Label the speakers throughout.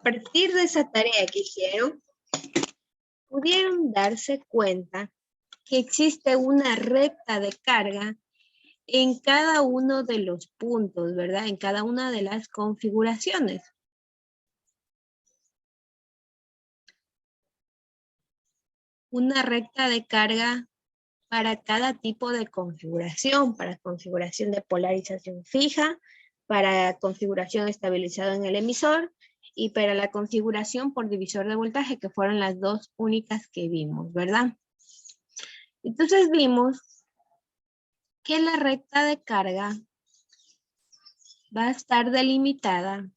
Speaker 1: partir de esa tarea que hicieron, pudieron darse cuenta que existe una recta de carga en cada uno de los puntos, ¿verdad? En cada una de las configuraciones. Una recta de carga para cada tipo de configuración, para configuración de polarización fija, para configuración estabilizada en el emisor y para la configuración por divisor de voltaje, que fueron las dos únicas que vimos, ¿verdad? Entonces vimos que la recta de carga va a estar delimitada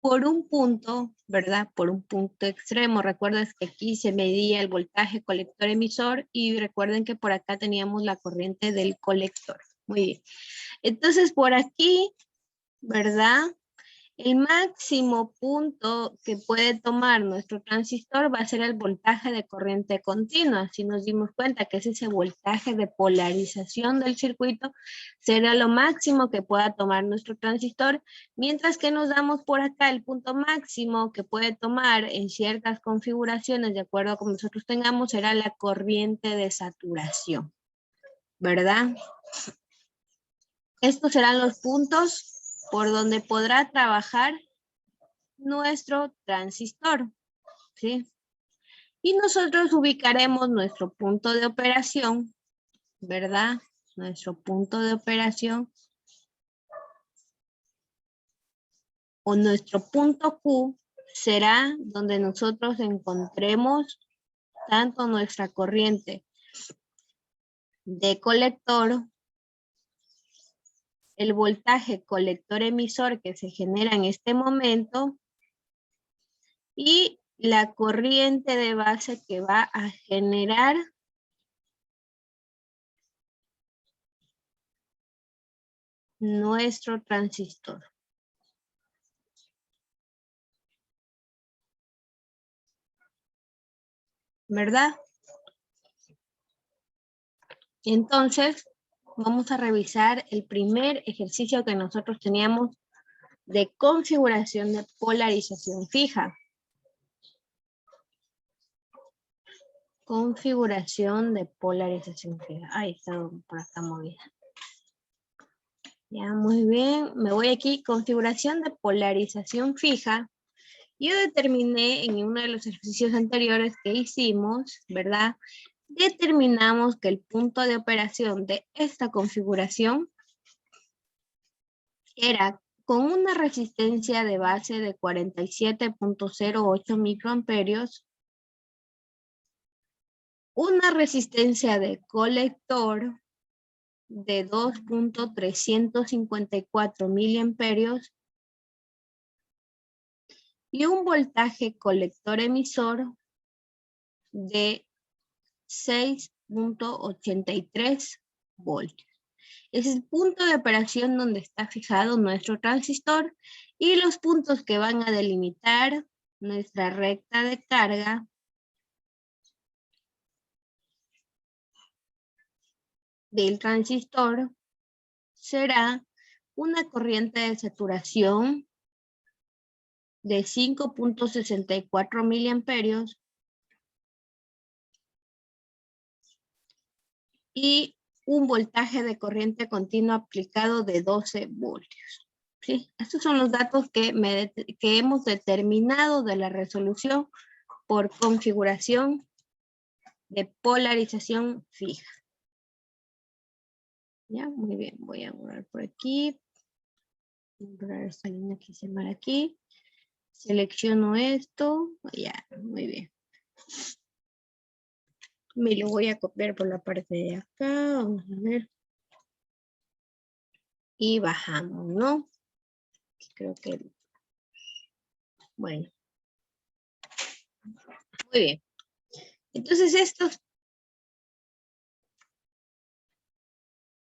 Speaker 1: por un punto, ¿verdad? Por un punto extremo. Recuerden que aquí se medía el voltaje colector-emisor y recuerden que por acá teníamos la corriente del colector. Muy bien. Entonces por aquí, ¿verdad? El máximo punto que puede tomar nuestro transistor va a ser el voltaje de corriente continua. Si nos dimos cuenta que es ese voltaje de polarización del circuito, será lo máximo que pueda tomar nuestro transistor, mientras que nos damos por acá el punto máximo que puede tomar en ciertas configuraciones, de acuerdo a como nosotros tengamos, será la corriente de saturación, ¿verdad? Estos serán los puntos por donde podrá trabajar nuestro transistor, ¿sí? Y nosotros ubicaremos nuestro punto de operación, ¿verdad? Nuestro punto de operación o nuestro punto Q será donde nosotros encontremos tanto nuestra corriente de colector, el voltaje colector-emisor que se genera en este momento y la corriente de base que va a generar nuestro transistor. ¿Verdad? Entonces, vamos a revisar el primer ejercicio que nosotros teníamos de configuración de polarización fija. Configuración de polarización fija. Ahí está por acá movida. Ya, muy bien. Me voy aquí, configuración de polarización fija. Yo determiné en uno de los ejercicios anteriores que hicimos, ¿verdad? Determinamos que el punto de operación de esta configuración era con una resistencia de base de 47.08 microamperios, una resistencia de colector de 2.354 miliamperios y un voltaje colector emisor de 6.83 voltios. Es el punto de operación donde está fijado nuestro transistor y los puntos que van a delimitar nuestra recta de carga del transistor será una corriente de saturación de 5.64 miliamperios y un voltaje de corriente continua aplicado de 12 voltios. ¿Sí? Estos son los datos que hemos determinado de la resolución por configuración de polarización fija. Ya, muy bien. Voy a borrar por aquí. Voy a borrar esta línea que hice mal aquí. Selecciono esto. Ya, muy bien. Me lo voy a copiar por la parte de acá. Vamos a ver. Y bajamos, ¿no? Creo que... Bueno. Muy bien. Entonces estos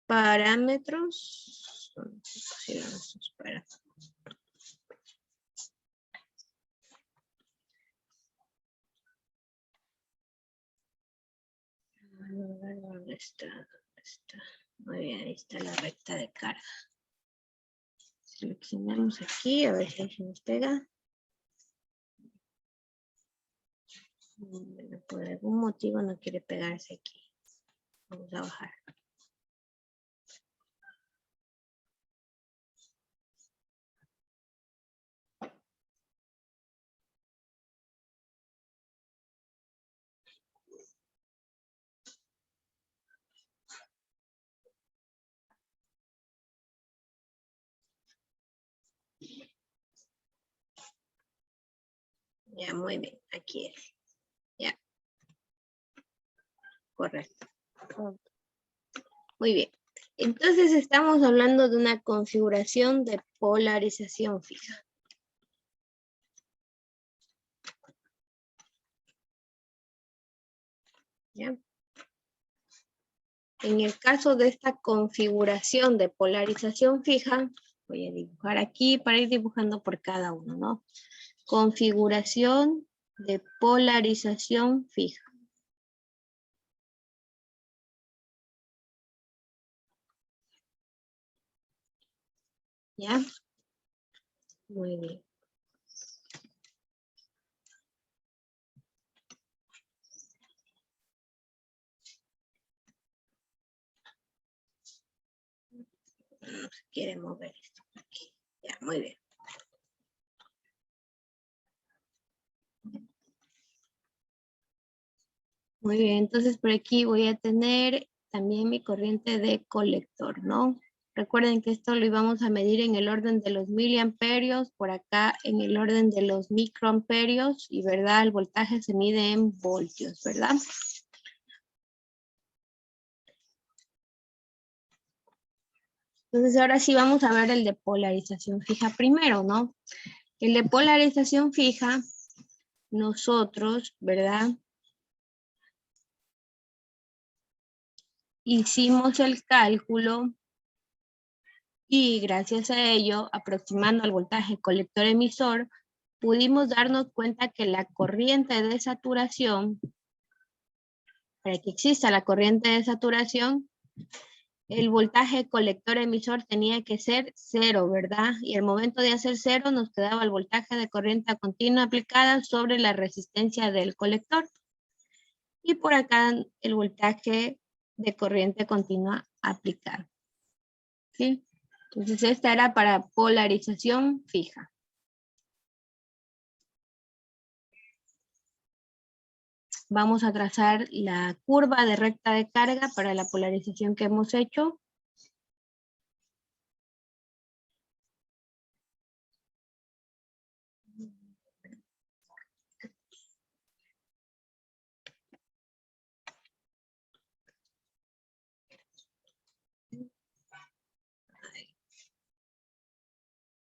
Speaker 1: parámetros... ¿Dónde está? Muy bien, ahí está la recta de carga. Seleccionamos aquí, a ver si se nos pega. Bueno, por algún motivo no quiere pegarse aquí. Vamos a bajar. Ya, muy bien, aquí es. Ya. Correcto. Muy bien. Entonces estamos hablando de una configuración de polarización fija. ¿Ya? En el caso de esta configuración de polarización fija, voy a dibujar aquí para ir dibujando por cada uno, ¿no? Configuración de polarización fija. ¿Ya? Muy bien. No se quiere mover esto aquí. Ya, muy bien. Muy bien, entonces por aquí voy a tener también mi corriente de colector, ¿no? Recuerden que esto lo íbamos a medir en el orden de los miliamperios, por acá en el orden de los microamperios, y ¿verdad? El voltaje se mide en voltios, ¿verdad? Entonces ahora sí vamos a ver el de polarización fija primero, ¿no? El de polarización fija, nosotros, ¿verdad? Hicimos el cálculo y gracias a ello, aproximando al voltaje colector emisor, pudimos darnos cuenta que la corriente de saturación, para que exista la corriente de saturación, el voltaje colector emisor tenía que ser 0, ¿verdad? Y al momento de hacer 0 nos quedaba el voltaje de corriente continua aplicada sobre la resistencia del colector. Y por acá el voltaje de corriente continua aplicada. ¿Sí? Entonces esta era para polarización fija. Vamos a trazar la curva de recta de carga para la polarización que hemos hecho.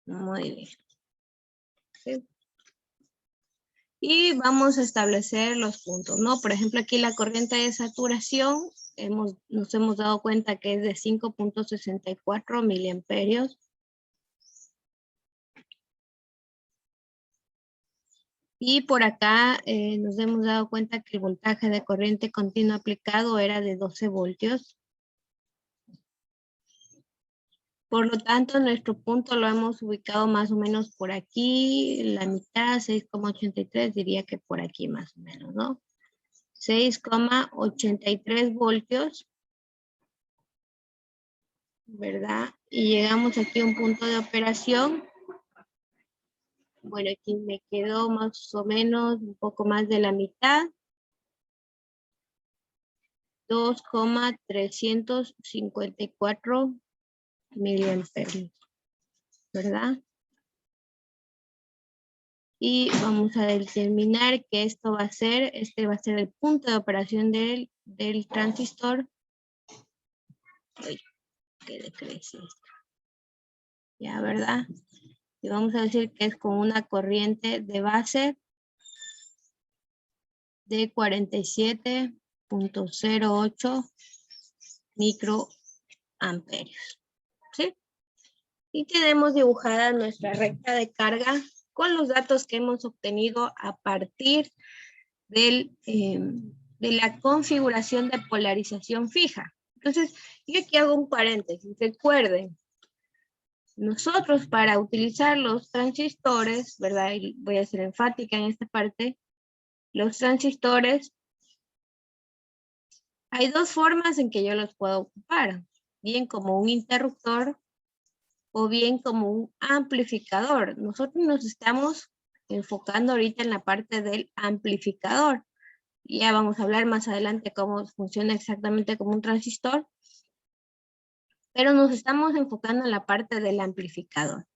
Speaker 1: Muy bien. ¿Sí? Y vamos a establecer los puntos, ¿no? Por ejemplo, aquí la corriente de saturación, nos hemos dado cuenta que es de 5.64 miliamperios. Y por acá nos hemos dado cuenta que el voltaje de corriente continua aplicado era de 12 voltios. Por lo tanto, nuestro punto lo hemos ubicado más o menos por aquí, la mitad, 6,83, diría que por aquí más o menos, ¿no? 6,83 voltios, ¿verdad? Y llegamos aquí a un punto de operación. Bueno, aquí me quedó más o menos un poco más de la mitad. 2,354 miliamperios, ¿verdad? Y vamos a determinar que esto va a ser, este va a ser el punto de operación del transistor. Uy, que decrece esto. Ya, ¿verdad? Y vamos a decir que es con una corriente de base de 47.08 microamperios. ¿Sí? Y tenemos dibujada nuestra recta de carga con los datos que hemos obtenido a partir de la configuración de polarización fija. Entonces, yo aquí hago un paréntesis. Recuerden, Nosotros para utilizar los transistores, ¿verdad? Y voy a ser enfática en esta parte. Los transistores, hay dos formas en que yo los puedo ocupar. Bien como un interruptor o bien como un amplificador. Nosotros nos estamos enfocando ahorita en la parte del amplificador. Ya vamos a hablar más adelante cómo funciona exactamente como un transistor. Pero nos estamos enfocando en la parte del amplificador.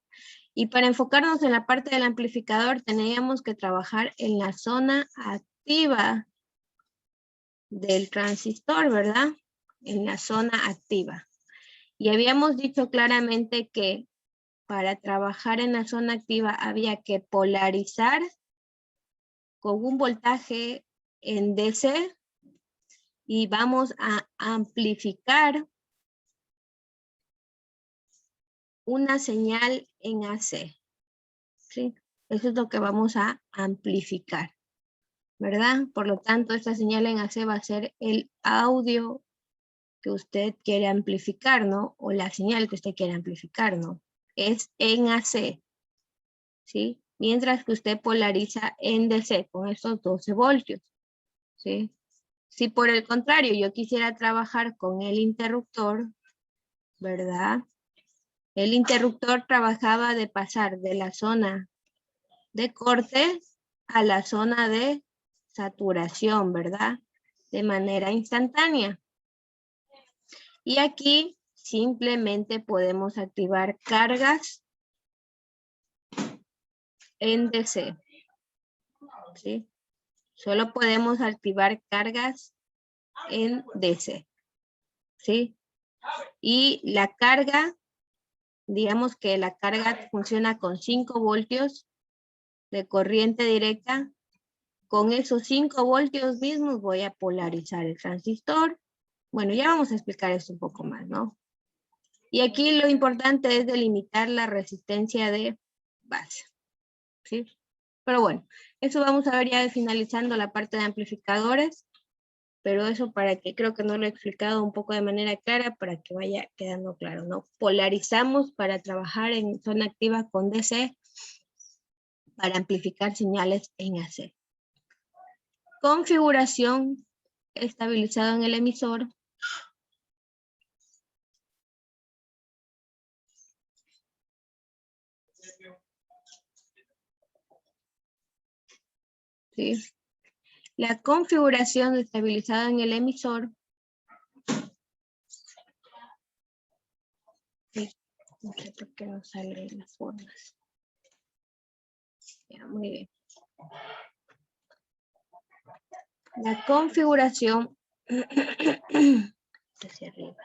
Speaker 1: Y para enfocarnos en la parte del amplificador teníamos que trabajar en la zona activa del transistor, ¿verdad? En la zona activa. Y habíamos dicho claramente que para trabajar en la zona activa había que polarizar con un voltaje en DC y vamos a amplificar una señal en AC. ¿Sí? Eso es lo que vamos a amplificar, ¿verdad? Por lo tanto, esta señal en AC va a ser el audio que usted quiere amplificar, ¿no? O la señal que usted quiere amplificar, ¿no? Es en AC, ¿sí? Mientras que usted polariza en DC con estos 12 voltios, ¿sí? Si por el contrario yo quisiera trabajar con el interruptor, ¿verdad? El interruptor trabajaba de pasar de la zona de corte a la zona de saturación, ¿verdad? De manera instantánea. Y aquí simplemente podemos activar cargas en DC, ¿sí? Solo podemos activar cargas en DC, ¿sí? Y la carga, digamos que la carga funciona con 5 voltios de corriente directa. Con esos 5 voltios mismos voy a polarizar el transistor. Bueno, ya vamos a explicar esto un poco más, ¿no? Y aquí lo importante es delimitar la resistencia de base, ¿sí? Pero bueno, eso vamos a ver ya finalizando la parte de amplificadores, pero eso para que creo que no lo he explicado un poco de manera clara para que vaya quedando claro, ¿no? Polarizamos para trabajar en zona activa con DC para amplificar señales en AC. Configuración estabilizado en el emisor. ¿Sí? La configuración estabilizada en el emisor. Sí, no sé por qué no salen las formas. Ya, muy bien. La configuración hacia arriba.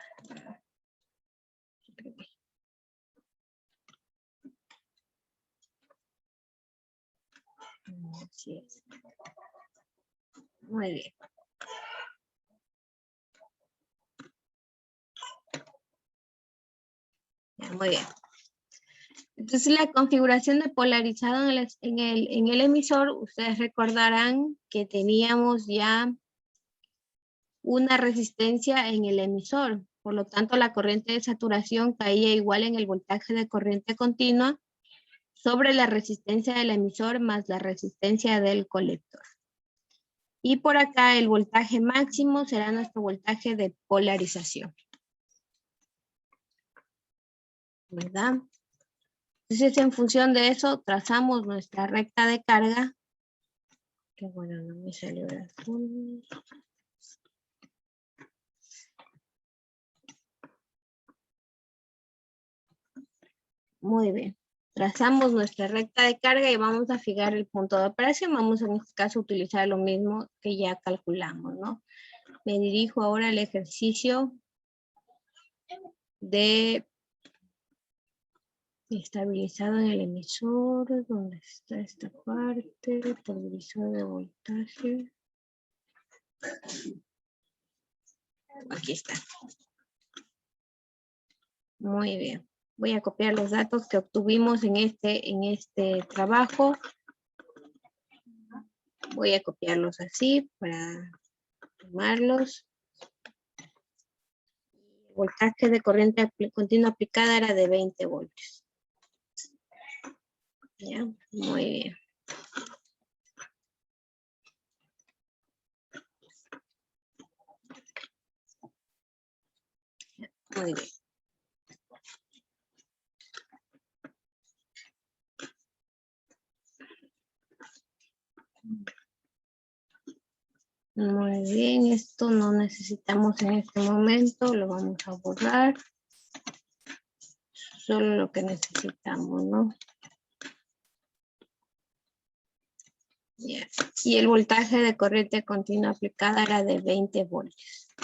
Speaker 1: Así es. Muy bien. Ya, muy bien. Entonces la configuración de polarizado en el emisor, ustedes recordarán que teníamos ya una resistencia en el emisor. Por lo tanto, la corriente de saturación caía igual en el voltaje de corriente continua sobre la resistencia del emisor más la resistencia del colector. Y por acá el voltaje máximo será nuestro voltaje de polarización. ¿Verdad? Entonces, en función de eso, trazamos nuestra recta de carga. Que bueno, no me salió el azul. Muy bien. Trazamos nuestra recta de carga y vamos a fijar el punto de operación. Vamos en este caso a utilizar lo mismo que ya calculamos, ¿no? Me dirijo ahora al ejercicio de estabilizado en el emisor. ¿Dónde está esta parte? Estabilizador de voltaje. Aquí está. Muy bien. Voy a copiar los datos que obtuvimos en este trabajo. Voy a copiarlos así para tomarlos. El voltaje de corriente continua aplicada era de 20 voltios. Ya, muy bien. Muy bien. Muy bien, esto no necesitamos en este momento, lo vamos a borrar. Solo lo que necesitamos, ¿no? Yeah. Y el voltaje de corriente continua aplicada era de 20 voltios.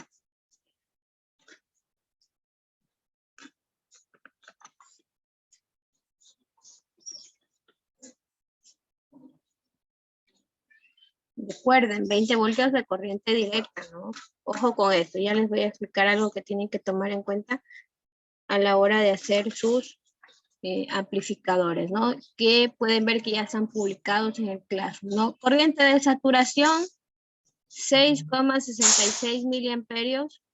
Speaker 1: Recuerden, 20 voltios de corriente directa, ¿no? Ojo con esto, ya les voy a explicar algo que tienen que tomar en cuenta a la hora de hacer sus amplificadores, ¿no? Que pueden ver que ya están publicados en el Classroom, ¿no? Corriente de saturación, 6,66 miliamperios.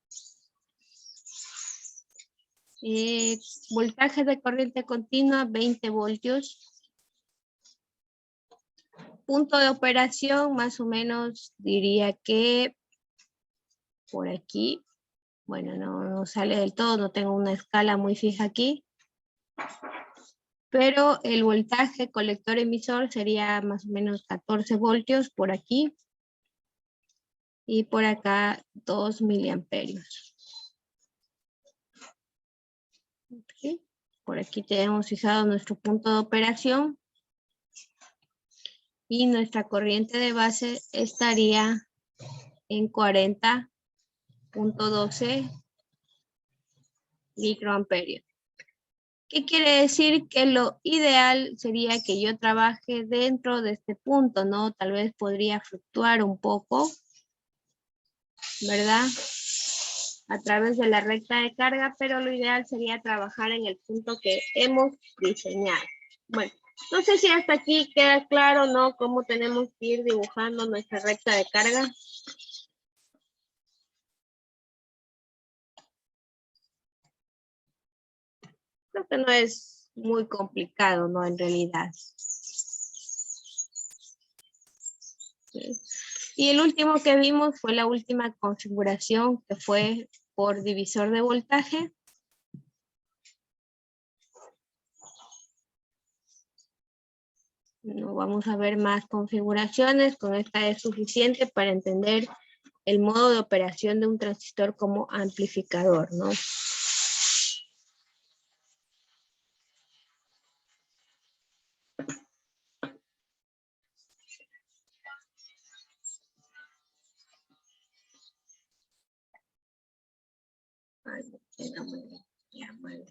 Speaker 1: Voltaje de corriente continua, 20 voltios. Punto de operación, más o menos diría que por aquí. Bueno, no sale del todo, no tengo una escala muy fija aquí. Pero el voltaje colector emisor sería más o menos 14 voltios por aquí. Y por acá 2 miliamperios. ¿Sí? Por aquí tenemos fijado nuestro punto de operación. Y nuestra corriente de base estaría en 40.12 microamperios. ¿Qué quiere decir? Que lo ideal sería que yo trabaje dentro de este punto, ¿no? Tal vez podría fluctuar un poco, ¿verdad? A través de la recta de carga, pero lo ideal sería trabajar en el punto que hemos diseñado. Bueno, no sé si hasta aquí queda claro, ¿no? Cómo tenemos que ir dibujando nuestra recta de carga. Creo que no es muy complicado, ¿no? En realidad. Sí. Y el último que vimos fue la última configuración, que fue por divisor de voltaje. No vamos a ver más configuraciones, con esta es suficiente para entender el modo de operación de un transistor como amplificador, ¿no? Ay, no, muy bien. Ya, muy bien.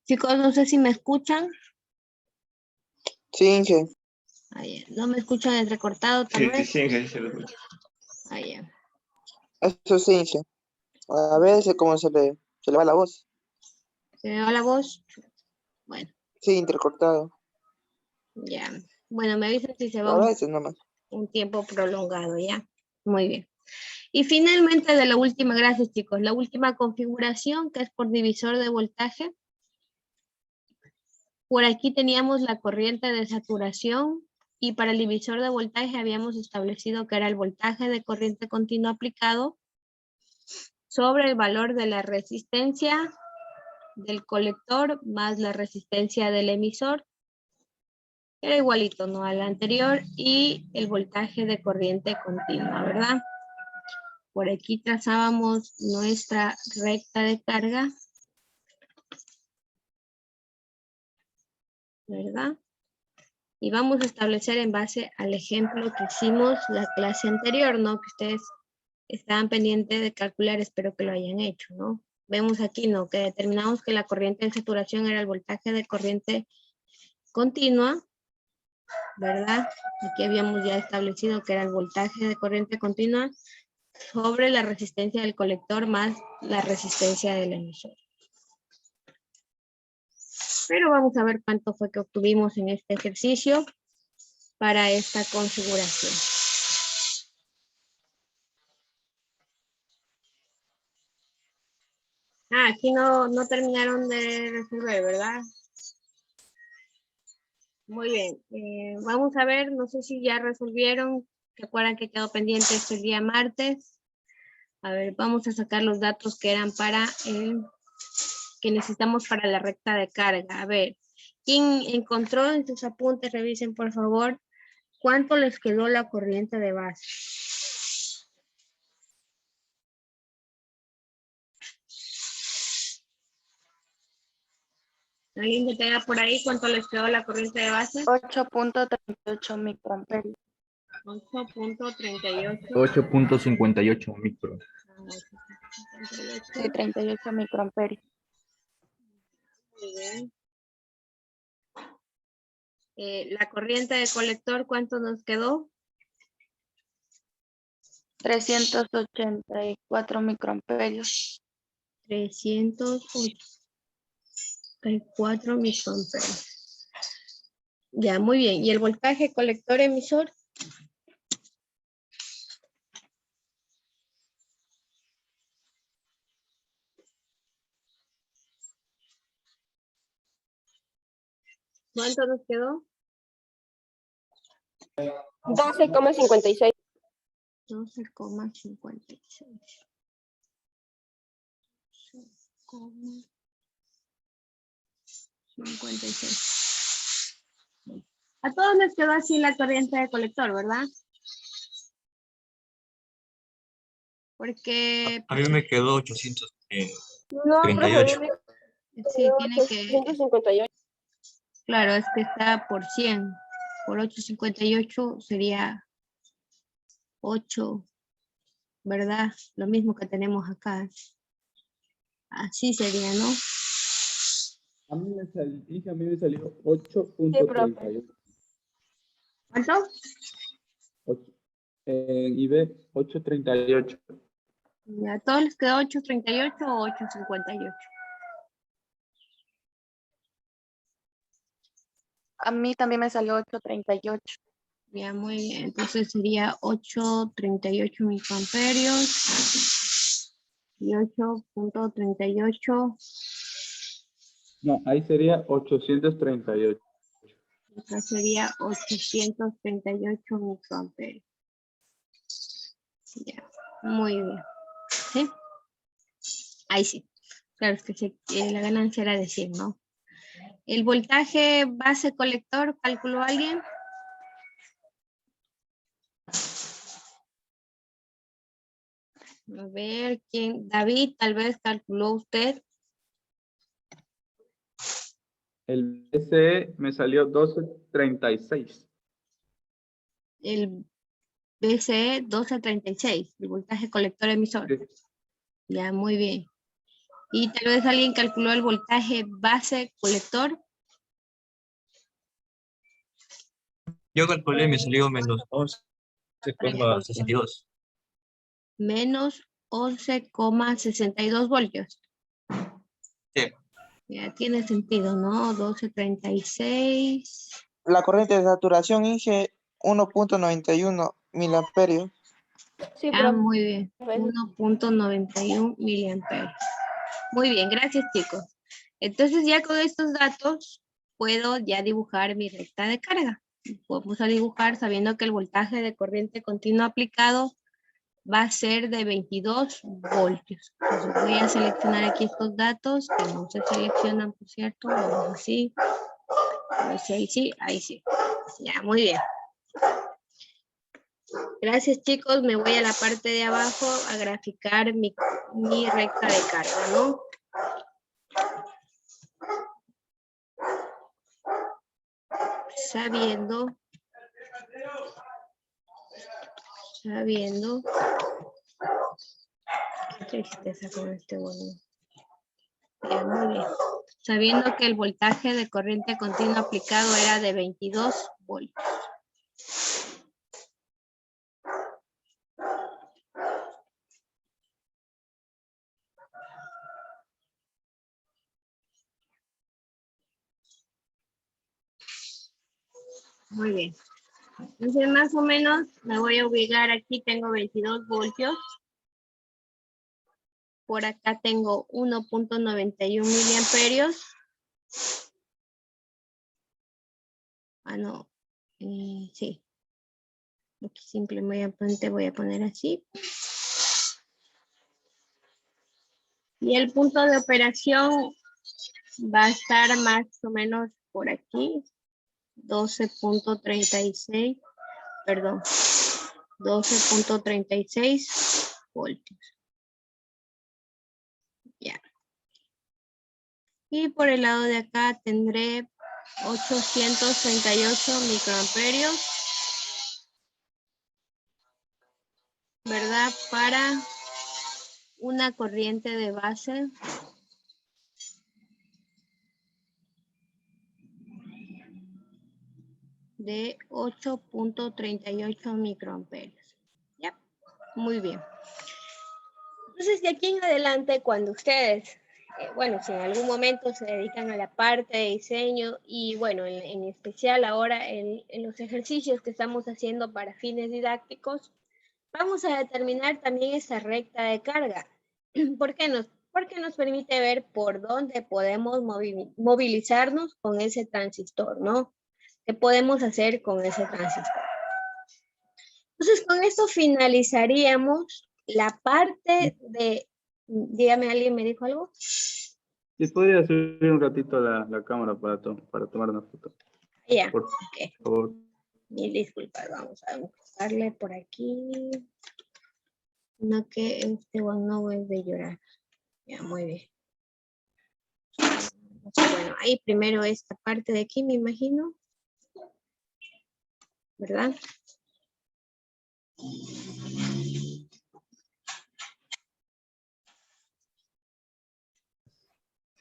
Speaker 1: Chicos, no sé si me escuchan.
Speaker 2: Sí, Inge.
Speaker 1: No me escuchan entrecortado, tal vez.
Speaker 3: Sí, Inge, se lo escucho.
Speaker 2: Eso sí, Inge. A veces como se le va la voz.
Speaker 1: ¿Se me va la voz? Bueno.
Speaker 2: Sí, intercortado.
Speaker 1: Ya. Bueno, me avisan si se va
Speaker 2: A veces nomás.
Speaker 1: un tiempo prolongado, ¿ya? Muy bien. Y finalmente de la última, gracias chicos, la última configuración que es por divisor de voltaje. Por aquí teníamos la corriente de saturación y para el divisor de voltaje habíamos establecido que era el voltaje de corriente continua aplicado sobre el valor de la resistencia del colector más la resistencia del emisor. Era igualito, ¿no? Al anterior y el voltaje de corriente continua, ¿verdad? Por aquí trazábamos nuestra recta de carga, ¿verdad? Y vamos a establecer en base al ejemplo que hicimos la clase anterior, ¿no? Que ustedes estaban pendientes de calcular, espero que lo hayan hecho, ¿no? Vemos aquí, ¿no? Que determinamos que la corriente de saturación era el voltaje de corriente continua, ¿verdad? Aquí habíamos ya establecido que era el voltaje de corriente continua sobre la resistencia del colector más la resistencia del emisor. Pero vamos a ver cuánto fue que obtuvimos en este ejercicio para esta configuración. Aquí no terminaron de resolver, ¿verdad? Muy bien. Vamos a ver, no sé si ya resolvieron. Recuerdan que quedó pendiente este día martes. A ver, vamos a sacar los datos que eran para que necesitamos para la recta de carga. A ver, ¿quién encontró en sus apuntes? Revisen, por favor, cuánto les quedó la corriente de base. ¿Alguien que tenga por ahí cuánto les quedó la corriente de base?
Speaker 3: 8.38 microamperios.
Speaker 1: 8.38.
Speaker 4: 8.58 micro.
Speaker 3: Sí, 38 microamperios.
Speaker 1: Muy bien. La corriente de colector, ¿cuánto nos quedó?
Speaker 3: 384 microamperios.
Speaker 1: 384 microamperios. Ya, muy bien. ¿Y el voltaje colector emisor? ¿Cuánto nos quedó?
Speaker 5: 12,56.
Speaker 1: 12,56. 56. A todos les quedó así la corriente de colector, ¿verdad? Porque
Speaker 4: A mí me quedó 800.
Speaker 5: No,
Speaker 4: 38.
Speaker 5: profe,
Speaker 1: sí, tiene que,
Speaker 5: 858.
Speaker 1: claro, es que está por 100. Por 858 sería 8, ¿verdad? Lo mismo que tenemos acá. Así sería, ¿no?
Speaker 6: A mí me salió 8.38.
Speaker 1: ¿Cuánto?
Speaker 6: En IB 8.38.
Speaker 1: ¿A todos les quedó 838 o 858?
Speaker 3: A mí también me salió 8.38.
Speaker 1: Ya, muy bien. Entonces sería 838 microamperios y 8.38.
Speaker 6: No, ahí sería 838.
Speaker 1: Acá sería 838 microamperios. Ya, muy bien. ¿Sí? Ahí sí. Claro, es que la ganancia era decir, ¿no? El voltaje base colector, ¿calculó alguien? A ver, ¿quién? David, tal vez calculó usted.
Speaker 6: El BCE me salió 12.36.
Speaker 1: El BCE 1236, el voltaje colector emisor.
Speaker 6: Sí.
Speaker 1: Ya, muy bien. Y tal vez alguien calculó el voltaje base colector.
Speaker 4: Yo calculé y me salió menos 11,62.
Speaker 1: Menos 11,62 voltios.
Speaker 4: Sí.
Speaker 1: Ya tiene sentido, ¿no? 1236.
Speaker 2: La corriente de saturación IGE 1.91 miliamperios.
Speaker 5: Sí,
Speaker 1: Ah,
Speaker 5: profe.
Speaker 1: muy bien. 1.91 miliamperios. Muy bien, gracias chicos. Entonces ya con estos datos puedo ya dibujar mi recta de carga. Vamos a dibujar sabiendo que el voltaje de corriente continua aplicado va a ser de 22 voltios. Entonces voy a seleccionar aquí estos datos que no se seleccionan, por cierto. Vamos así. A ver si ahí sí, ahí sí. Ya, muy bien. Gracias chicos, me voy a la parte de abajo a graficar mi recta de carga, ¿no? Sabiendo qué tristeza con este volumen. Ya, muy bien. Sabiendo que el voltaje de corriente continua aplicado era de 22 voltios. Muy bien. Entonces, más o menos, me voy a ubicar aquí, tengo 22 voltios. Por acá tengo 1.91 miliamperios. Ah, no. Sí. Aquí simplemente voy a poner así. Y el punto de operación va a estar más o menos por aquí. 12.36, perdón. 12.36 voltios. Ya. Y por el lado de acá tendré 838 microamperios, ¿verdad? Para una corriente de base de 8.38 microamperios. ¿Ya? Muy bien. Entonces, de aquí en adelante, cuando ustedes, bueno, si en algún momento se dedican a la parte de diseño y, bueno, en especial ahora en los ejercicios que estamos haciendo para fines didácticos, vamos a determinar también esa recta de carga. Porque nos permite ver por dónde podemos movilizarnos con ese transistor, ¿no? ¿Qué podemos hacer con ese transistor? Entonces, con esto finalizaríamos la parte de... Dígame, ¿alguien me dijo algo?
Speaker 6: Si podría subir un ratito la cámara para tomar una foto.
Speaker 1: Ya,
Speaker 6: Por
Speaker 1: ok.
Speaker 6: favor.
Speaker 1: Mil disculpas, vamos a buscarle por aquí. No, que este no es de llorar. Ya, muy bien. Bueno, ahí primero esta parte de aquí, me imagino. ¿Verdad?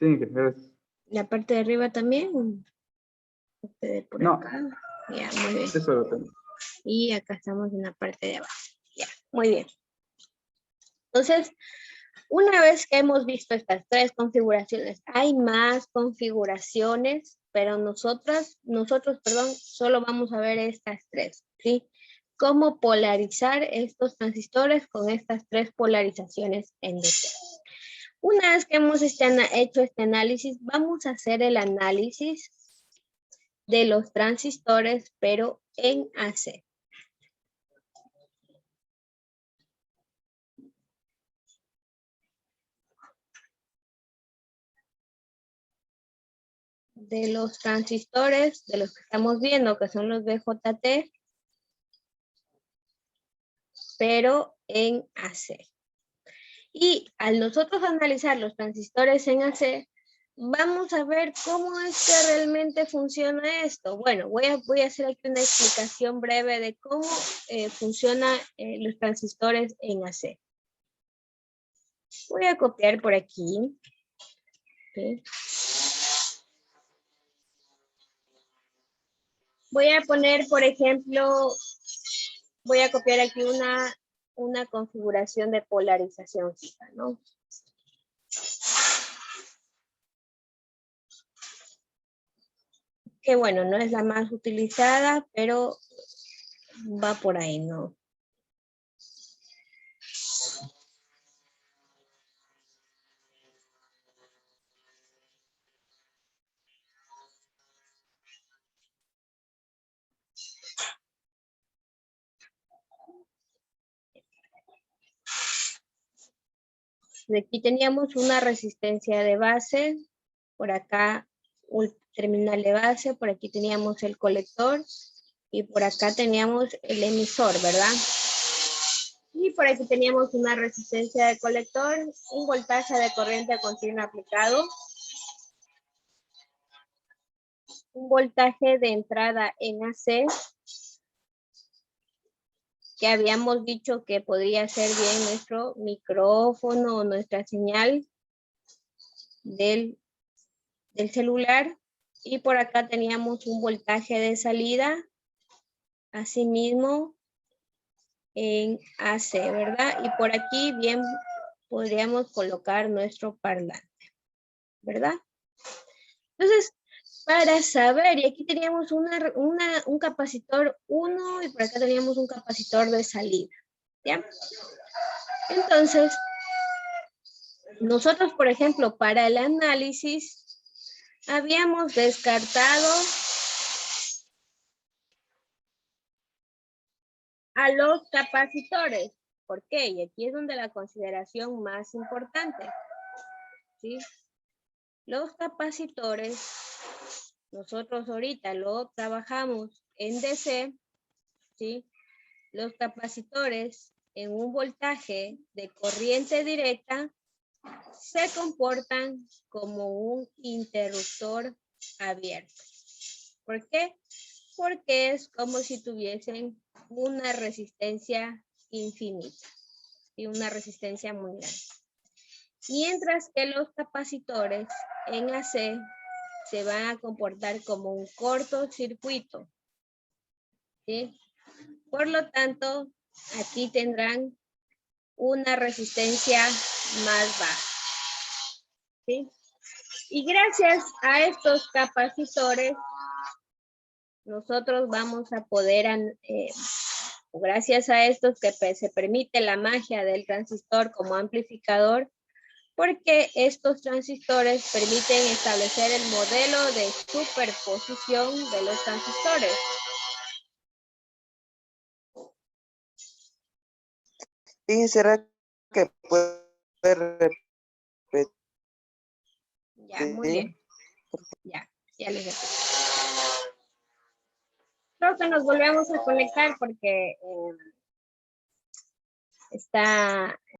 Speaker 6: Sí, gracias.
Speaker 1: La parte de arriba también. Parte de por
Speaker 6: No,
Speaker 1: acá. Ya, muy bien.
Speaker 6: eso lo tengo.
Speaker 1: Y acá estamos en la parte de abajo. Ya, muy bien. Entonces, una vez que hemos visto estas tres configuraciones, hay más configuraciones, pero nosotros, solo vamos a ver estas tres, ¿sí? Cómo polarizar estos transistores con estas tres polarizaciones en DC. Una vez que hemos hecho este análisis, vamos a hacer el análisis de los transistores, pero en AC. De los transistores, de los que estamos viendo, que son los BJT, pero en AC. Y al nosotros analizar los transistores en AC, vamos a ver cómo es que realmente funciona esto. Bueno, voy a hacer aquí una explicación breve de cómo funcionan los transistores en AC. Voy a copiar por aquí. Okay. Voy a poner, por ejemplo, voy a copiar aquí una configuración de polarización fija, ¿no? Que bueno, no es la más utilizada, pero va por ahí, ¿no? Aquí teníamos una resistencia de base, por acá un terminal de base, por aquí teníamos el colector y por acá teníamos el emisor, ¿verdad? Y por aquí teníamos una resistencia de colector, un voltaje de corriente continua aplicado, un voltaje de entrada en AC, que habíamos dicho que podría ser bien nuestro micrófono o nuestra señal del celular. Y por acá teníamos un voltaje de salida, asimismo en AC, ¿verdad? Y por aquí bien podríamos colocar nuestro parlante, ¿verdad? Entonces, para saber, y aquí teníamos un capacitor 1 y por acá teníamos un capacitor de salida, ¿ya? Entonces, nosotros, por ejemplo, para el análisis, habíamos descartado a los capacitores. ¿Por qué? Y aquí es donde la consideración más importante, ¿sí? Los capacitores, nosotros ahorita lo trabajamos en DC, ¿sí? Los capacitores en un voltaje de corriente directa se comportan como un interruptor abierto. ¿Por qué? Porque es como si tuviesen una resistencia infinita y una resistencia muy grande. Mientras que los capacitores en AC se van a comportar como un cortocircuito, ¿sí? Por lo tanto, aquí tendrán una resistencia más baja, ¿sí? Y gracias a estos capacitores, nosotros vamos a poder, gracias a estos que se permite la magia del transistor como amplificador, porque estos transistores permiten establecer el modelo de superposición de los transistores.
Speaker 2: ¿Será que puede repetir?
Speaker 1: Ya, muy bien. Ya les repito. Creo que nos volvemos a conectar porque está